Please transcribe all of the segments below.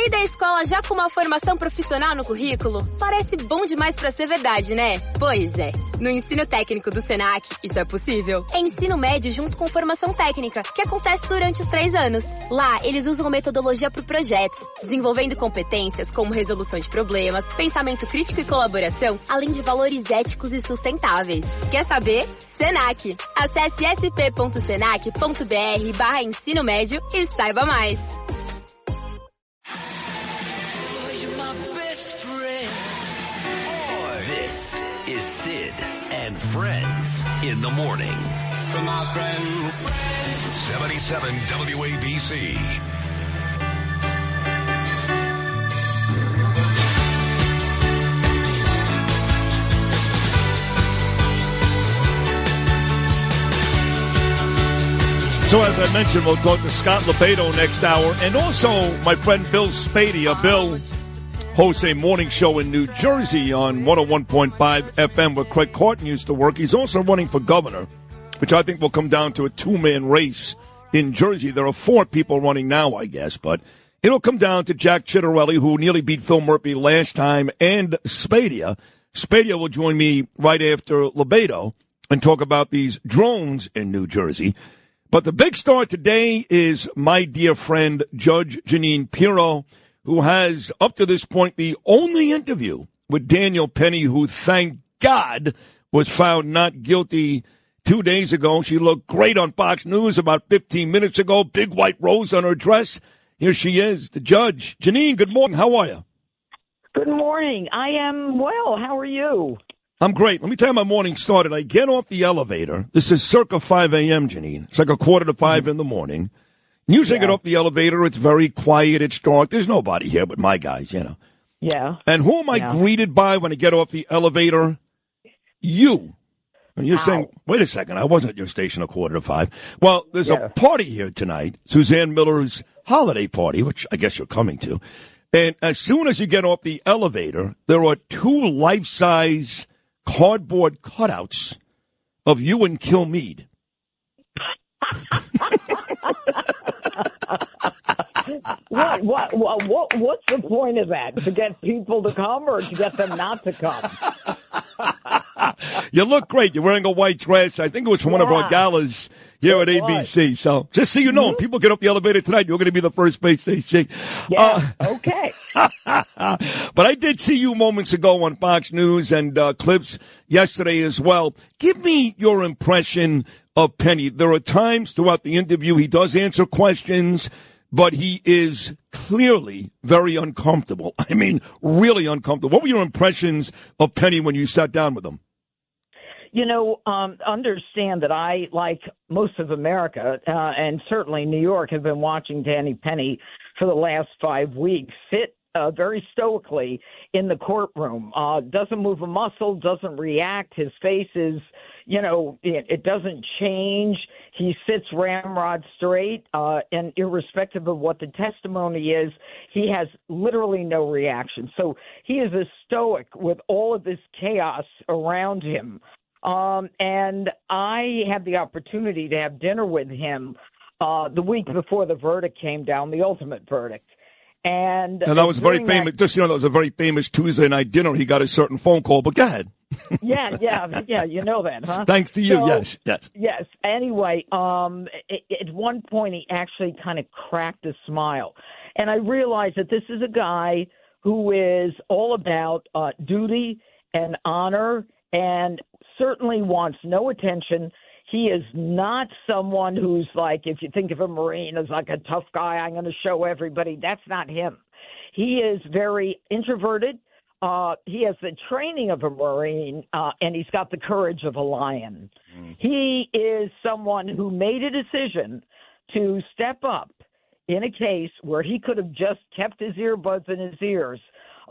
Sair da escola já com uma formação profissional no currículo? Parece bom demais pra ser verdade, né? Pois é. No ensino técnico do Senac, isso é possível. É ensino médio junto com formação técnica, que acontece durante os 3 anos. Lá, eles usam metodologia para projetos, desenvolvendo competências como resolução de problemas, pensamento crítico e colaboração, além de valores éticos e sustentáveis. Quer saber? Senac. Acesse sp.senac.br/ensino médio e saiba mais. This is Sid and Friends in the morning. For my friends. 77 WABC. So as I mentioned, we'll talk to Scott Lebedo next hour. And also my friend Bill Spadia. Bill hosts a morning show in New Jersey on 101.5 FM where Craig Carton used to work. He's also running for governor, which I think will come down to a 2-man race in Jersey. There are 4 people running now, I guess, but it'll come down to Jack Chitterelli, who nearly beat Phil Murphy last time, and Spadia. Spadia will join me right after Lebedo and talk about these drones in New Jersey. But the big star today is my dear friend, Judge Jeanine Pirro, who has, up to this point, the only interview with Daniel Penny, who, thank God, was found not guilty 2 days ago. She looked great on Fox News about 15 minutes ago. Big white rose on her dress. Here she is, the judge. Jeanine, good morning. How are you? Good morning. I am well. How are you? I'm great. Let me tell you how my morning started. I get off the elevator. This is circa 5 a.m., Jeanine. It's like 4:45 in the morning. Usually I get off the elevator. It's very quiet. It's dark. There's nobody here but my guys, you know. Yeah. And who am I greeted by when I get off the elevator? You. And you're saying, wait a second, I wasn't at your station 4:45. Well, there's a party here tonight, Suzanne Miller's holiday party, which I guess you're coming to. And as soon as you get off the elevator, there are 2 life-size cardboard cutouts of you and Kilmeade. What's the point of that? To get people to come or to get them not to come? You look great. You're wearing a white dress. I think it was from one of our galas here at ABC. So just so you know, when people get up the elevator tonight, you're going to be the first place they see. Yeah, okay. But I did see you moments ago on Fox News and clips yesterday as well. Give me your impression of Penny. There are times throughout the interview he does answer questions, but he is clearly very uncomfortable. I mean, really uncomfortable. What were your impressions of Penny when you sat down with him? You know, understand that I, like most of America, and certainly New York, have been watching Danny Penny for the last 5 weeks sit very stoically in the courtroom. Doesn't move a muscle, doesn't react. His face is, you know, it doesn't change. He sits ramrod straight, and irrespective of what the testimony is, he has literally no reaction. So he is a stoic with all of this chaos around him. And I had the opportunity to have dinner with him the week before the verdict came down, the ultimate verdict. And that was very famous. Just, you know, that was a very famous Tuesday night dinner. He got a certain phone call, but go ahead. Yeah, you know that, huh? Thanks to you, yes. Yes. Anyway, at one point he actually kind of cracked a smile. And I realized that this is a guy who is all about duty and honor and certainly wants no attention. He is not someone who's like, if you think of a Marine as like a tough guy, I'm going to show everybody. That's not him. He is very introverted. He has the training of a Marine, and he's got the courage of a lion. He is someone who made a decision to step up in a case where he could have just kept his earbuds in his ears.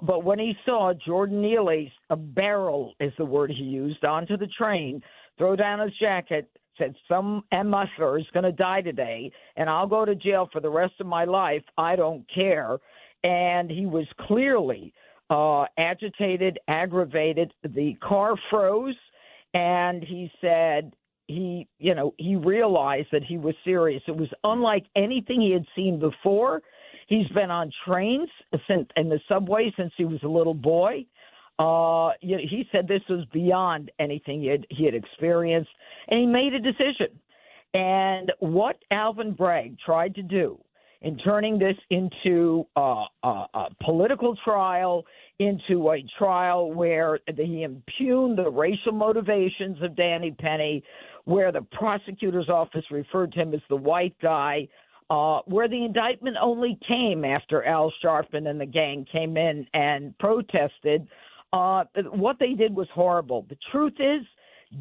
But when he saw Jordan Neely, a barrel is the word he used, onto the train, throw down his jacket, said some MFer is going to die today, and I'll go to jail for the rest of my life. I don't care. And he was clearly agitated, aggravated. The car froze, and he said he realized that he was serious. It was unlike anything he had seen before. He's been on trains in the subway since he was a little boy. He said this was beyond anything he had experienced, and he made a decision. And what Alvin Bragg tried to do in turning this into a political trial, into a trial where he impugned the racial motivations of Danny Penny, where the prosecutor's office referred to him as the white guy, where the indictment only came after Al Sharpton and the gang came in and protested. What they did was horrible. The truth is,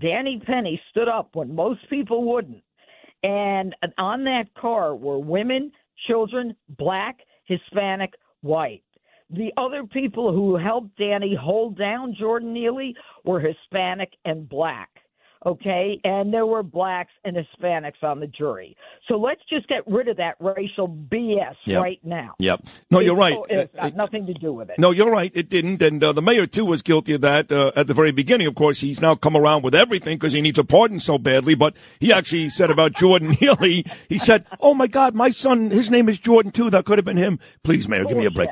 Danny Penny stood up when most people wouldn't. And on that car were women, children, black, Hispanic, white. The other people who helped Danny hold down Jordan Neely were Hispanic and black. Okay, and there were blacks and Hispanics on the jury. So let's just get rid of that racial BS right now. Yep. No, you're right. It's got nothing to do with it. No, you're right. It didn't. And the mayor, too, was guilty of that at the very beginning. Of course, he's now come around with everything because he needs a pardon so badly. But he actually said about Jordan Neely, he said, oh, my God, my son, his name is Jordan, too. That could have been him. Please, Mayor, give me a break.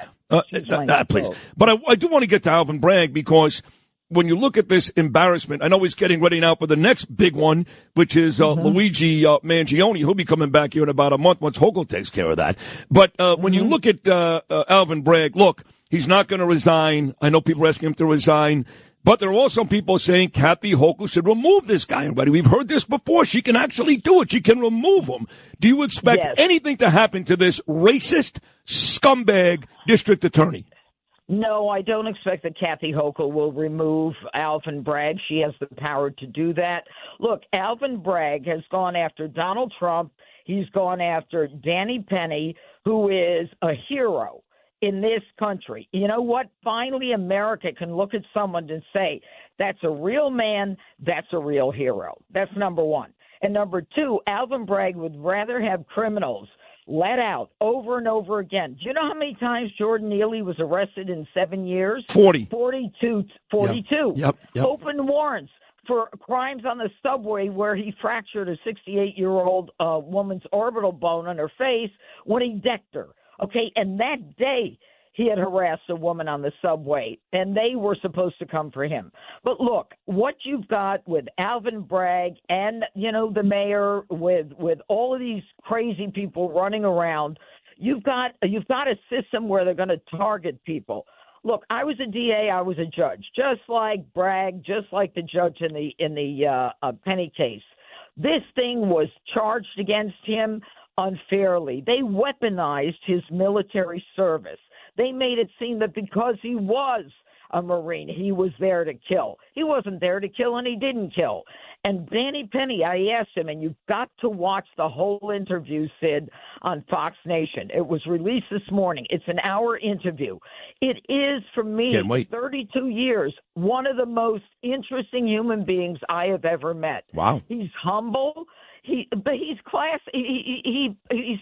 Please. But I do want to get to Alvin Bragg because when you look at this embarrassment, I know he's getting ready now for the next big one, which is Luigi Mangione. He'll be coming back here in about a month once Hochul takes care of that. But when you look at Alvin Bragg, look, he's not going to resign. I know people are asking him to resign. But there are also people saying Kathy Hochul should remove this guy already. We've heard this before. She can actually do it. She can remove him. Do you expect anything to happen to this racist scumbag district attorney? No, I don't expect that Kathy Hochul will remove Alvin Bragg. She has the power to do that. Look, Alvin Bragg has gone after Donald Trump. He's gone after Danny Penny, who is a hero in this country. You know what? Finally, America can look at someone and say, that's a real man, that's a real hero. That's number one. And number two, Alvin Bragg would rather have criminals let out over and over again. Do you know how many times Jordan Neely was arrested in 7 years? 40. 42. Yep. Open warrants for crimes on the subway where he fractured a 68-year-old woman's orbital bone on her face when he decked her. Okay, and that day he had harassed a woman on the subway, and they were supposed to come for him. But look, what you've got with Alvin Bragg and, the mayor, with all of these crazy people running around, you've got a system where they're going to target people. Look, I was a DA, I was a judge, just like Bragg, just like the judge in the Penny case. This thing was charged against him unfairly. They weaponized his military service. They made it seem that because he was a Marine, he was there to kill. He wasn't there to kill, and he didn't kill. And Danny Penny, I asked him, and you've got to watch the whole interview, Sid, on Fox Nation. It was released this morning. It's an hour interview. It is, for me, 32 years, one of the most interesting human beings I have ever met. Wow. He's humble. He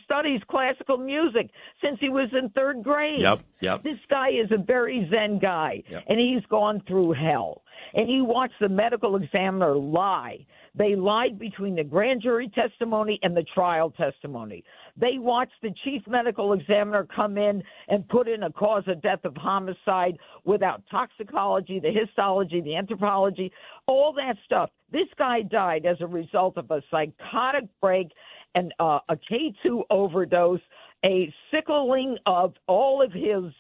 studies classical music since he was in third grade. Yep. This guy is a very zen guy, and he's gone through hell. And he watched the medical examiner lie. They lied between the grand jury testimony and the trial testimony. They watched the chief medical examiner come in and put in a cause of death of homicide without toxicology, the histology, the anthropology, all that stuff. This guy died as a result of a psychotic break and a K2 overdose, a sickling of all of his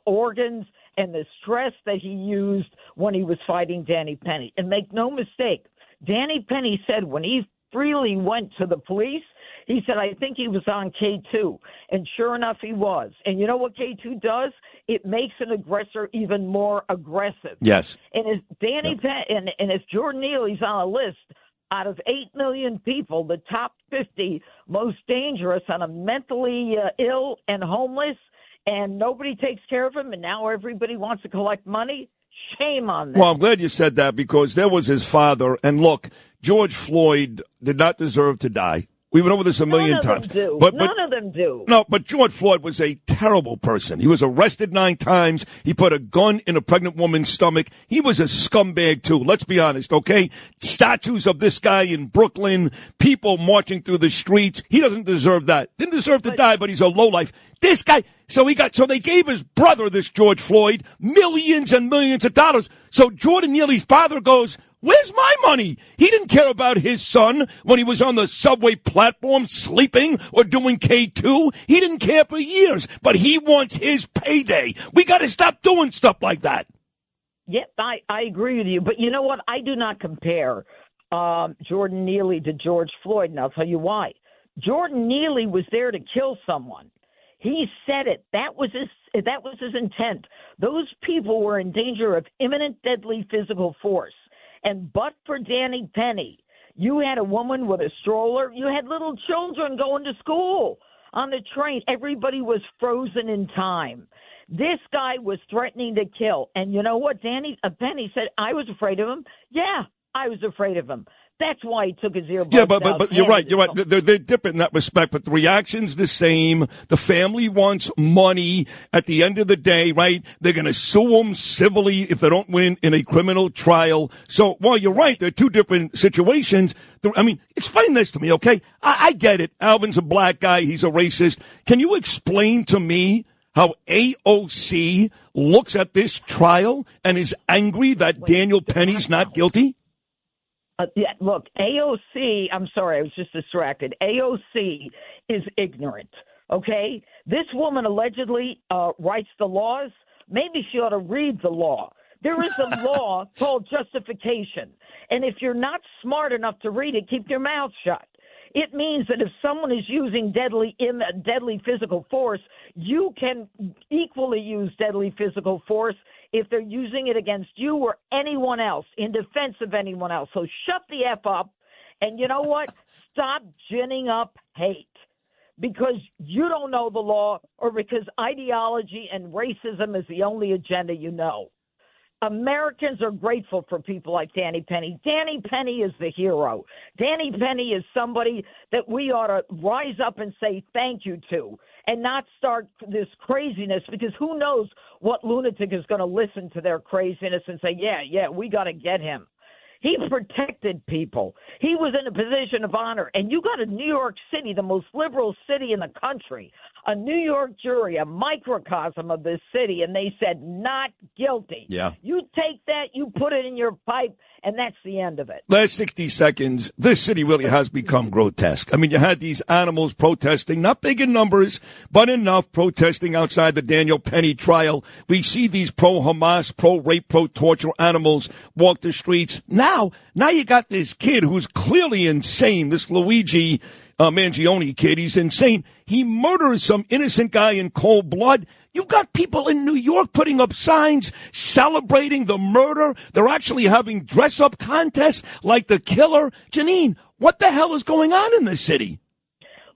organs, and the stress that he used when he was fighting Danny Penny. And make no mistake, Danny Penny said when he freely went to the police, he said, I think he was on K2. And sure enough, he was. And you know what K2 does? It makes an aggressor even more aggressive. Yes. And as Danny Penny, and as Jordan Neely's on a list, out of 8 million people, the top 50 most dangerous on a mentally ill and homeless, and nobody takes care of him, and now everybody wants to collect money. Shame on them. Well, I'm glad you said that because there was his father. And look, George Floyd did not deserve to die. We went over this a million None times. Of them do. But None of them do. No, but George Floyd was a terrible person. He was arrested 9 times. He put a gun in a pregnant woman's stomach. He was a scumbag, too. Let's be honest, okay? Statues of this guy in Brooklyn, people marching through the streets. He doesn't deserve that. Didn't deserve to die, but he's a lowlife. This guy, so they gave his brother, this George Floyd, millions and millions of dollars. So Jordan Neely's father goes, where's my money? He didn't care about his son when he was on the subway platform sleeping or doing K2. He didn't care for years, but he wants his payday. We got to stop doing stuff like that. Yep, I agree with you. But you know what? I do not compare Jordan Neely to George Floyd, and I'll tell you why. Jordan Neely was there to kill someone. He said it. That was his intent. Those people were in danger of imminent deadly physical force. And but for Danny Penny, you had a woman with a stroller. You had little children going to school on the train. Everybody was frozen in time. This guy was threatening to kill. And you know what? Danny Penny said, I was afraid of him. Yeah, I was afraid of him. That's why he took his earbuds out. Yeah, but you're right. You're right. They're different in that respect, but the reaction's the same. The family wants money at the end of the day, right? They're going to sue them civilly if they don't win in a criminal trial. So while you're right, they're two different situations. I mean, explain this to me, okay? I get it. Alvin's a black guy. He's a racist. Can you explain to me how AOC looks at this trial and is angry that Daniel Penny's not guilty? Yeah, look, AOC, I'm sorry, I was just distracted. AOC is ignorant, okay? This woman allegedly writes the laws. Maybe she ought to read the law. There is a law called justification. And if you're not smart enough to read it, keep your mouth shut. It means that if someone is using deadly physical force, you can equally use deadly physical force if they're using it against you or anyone else, in defense of anyone else. So shut the F up, and you know what? Stop ginning up hate because you don't know the law or because ideology and racism is the only agenda you know. Americans are grateful for people like Danny Penny. Danny Penny is the hero. Danny Penny is somebody that we ought to rise up and say thank you to and not start this craziness because who knows what lunatic is going to listen to their craziness and say, yeah, we got to get him. He protected people. He was in a position of honor. And you got a New York City, the most liberal city in the country, a New York jury, a microcosm of this city, and they said not guilty. Yeah. You take that, you put it in your pipe, and that's the end of it. Last 60 seconds, this city really has become grotesque. I mean, you had these animals protesting, not big in numbers, but enough protesting outside the Daniel Penny trial. We see these pro-Hamas, pro-rape, pro-torture animals walk the streets. Now you got this kid who's clearly insane, this Luigi Mangione kid. He's insane. He murders some innocent guy in cold blood. You've got people in New York putting up signs celebrating the murder. They're actually having dress-up contests like the killer. Jeanine, what the hell is going on in this city?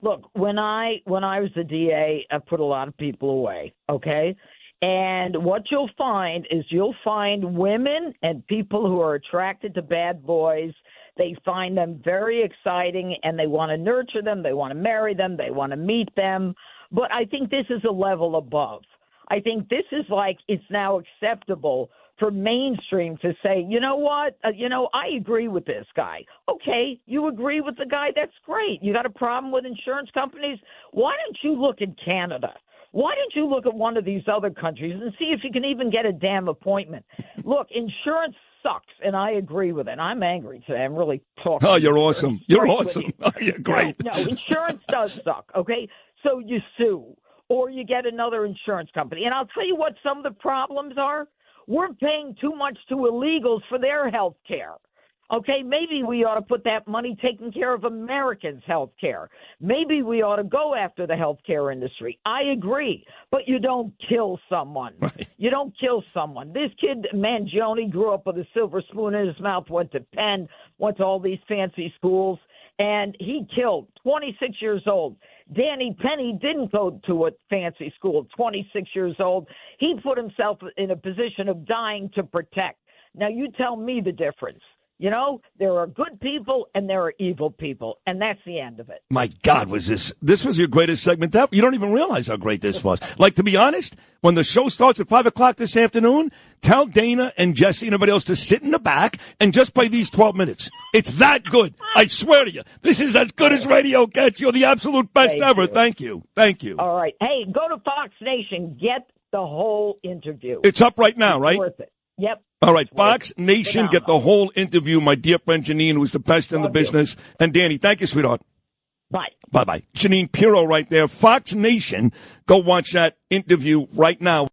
Look, when I was the DA, I put a lot of people away, okay? And what you'll find is you'll find women and people who are attracted to bad boys. They find them very exciting, and they want to nurture them. They want to marry them. They want to meet them. But I think this is a level above. I think this is like it's now acceptable for mainstream to say, you know what, I agree with this guy. Okay, you agree with the guy? That's great. You got a problem with insurance companies? Why don't you look at Canada? Why don't you look at one of these other countries and see if you can even get a damn appointment? Look, insurance sucks, and I agree with it. I'm angry today. I'm really talking. Oh, you're awesome. You're awesome. Oh, you're great. No, insurance does suck, okay? So you sue, or you get another insurance company. And I'll tell you what some of the problems are. We're paying too much to illegals for their health care. Okay, maybe we ought to put that money taking care of Americans' health care. Maybe we ought to go after the health care industry. I agree, but you don't kill someone. Right. You don't kill someone. This kid, Mangione, grew up with a silver spoon in his mouth, went to Penn, went to all these fancy schools, and he killed, 26 years old. Danny Penny didn't go to a fancy school, 26 years old. He put himself in a position of dying to protect. Now, you tell me the difference. You know, there are good people and there are evil people, and that's the end of it. My God, was this was your greatest segment ever? You don't even realize how great this was. Like, to be honest, when the show starts at 5 o'clock this afternoon, tell Dana and Jesse and everybody else to sit in the back and just play these 12 minutes. It's that good. I swear to you. This is as good as radio gets. You're the absolute best ever. Thank you. Thank you. All right. Hey, go to Fox Nation. Get the whole interview. It's up right now, right? It's worth it. Yep. All right, Fox Nation, get the whole interview. My dear friend Jeanine, who's the best in the business. And Danny, thank you, sweetheart. Bye. Bye-bye. Jeanine Pirro right there. Fox Nation, go watch that interview right now.